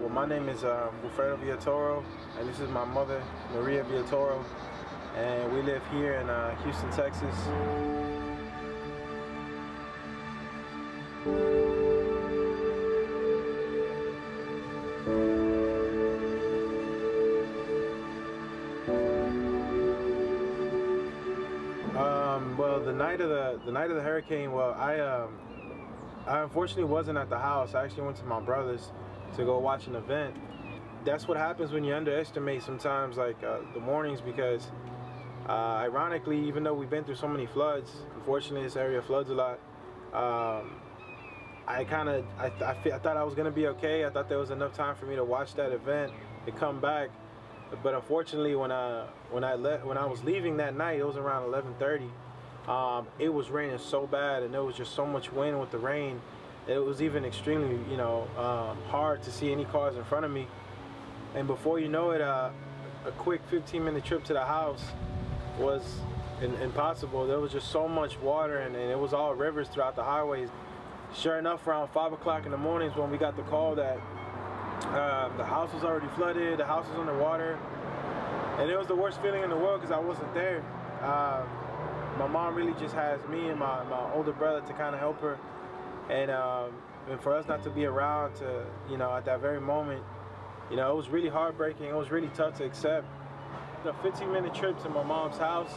Well, my name is Wilfredo Villatoro, and this is my mother, Maria Villatoro, and we live here in Houston, Texas. Well, the night of the hurricane, well, I unfortunately wasn't at the house. I actually went to my brother's to go watch an event. That's what happens when you underestimate sometimes, like the mornings, because ironically, even though we've been through so many floods, unfortunately this area floods a lot. I thought I was gonna be okay. I thought there was enough time for me to watch that event and come back. But unfortunately, when I was leaving that night, it was around 11:30. It was raining so bad, and there was just so much wind with the rain. It was even extremely, hard to see any cars in front of me. And before you know it, a quick 15-minute trip to the house was impossible. There was just so much water, and it was all rivers throughout the highways. Sure enough, around 5 o'clock in the mornings when we got the call that the house was already flooded, the house was underwater, and it was the worst feeling in the world because I wasn't there. My mom really just has me and my older brother to kind of help her, and for us not to be around to, at that very moment, it was really heartbreaking. It was really tough to accept. The 15-minute trip to my mom's house,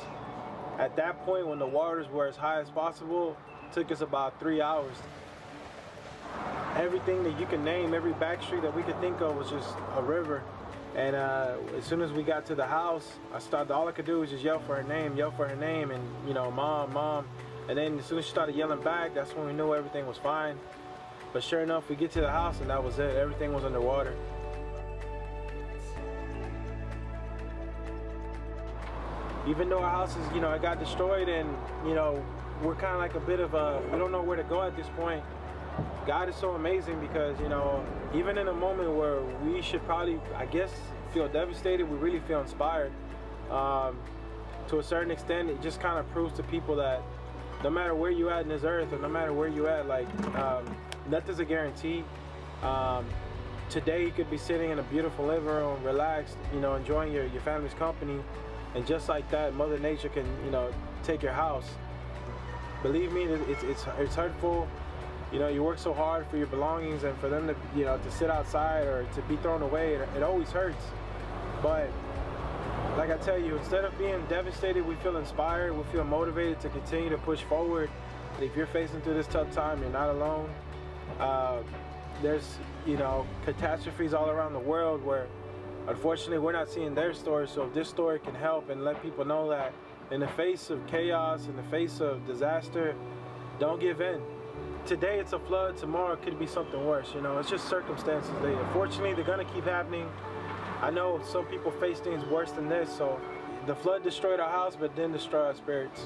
at that point when the waters were as high as possible, took us about 3 hours. Everything that you can name, every back street that we could think of was just a river. And as soon as we got to the house, all I could do was just yell for her name, and mom, mom. And then as soon as she started yelling back, that's when we knew everything was fine. But sure enough, we get to the house and that was it. Everything was underwater. Even though our house is, it got destroyed, and we're kind of like a bit of we don't know where to go at this point. God is so amazing because, even in a moment where we should probably, I guess, feel devastated, we really feel inspired. To a certain extent, it just kind of proves to people that no matter where you at in this earth, or no matter where you at, like, nothing's a guarantee. Today you could be sitting in a beautiful living room, relaxed, enjoying your family's company, and just like that, Mother Nature can, take your house. Believe me, it's hurtful. You work so hard for your belongings, and for them to, to sit outside or to be thrown away, it always hurts. But like I tell you, instead of being devastated, we feel inspired, we feel motivated to continue to push forward. If you're facing through this tough time, you're not alone. There's, catastrophes all around the world where, unfortunately, we're not seeing their stories. So if this story can help and let people know that in the face of chaos, in the face of disaster, don't give in. Today it's a flood, tomorrow it could be something worse. It's just circumstances. Unfortunately, they're gonna keep happening. I know some people face things worse than this, so the flood destroyed our house, but didn't destroy our spirits.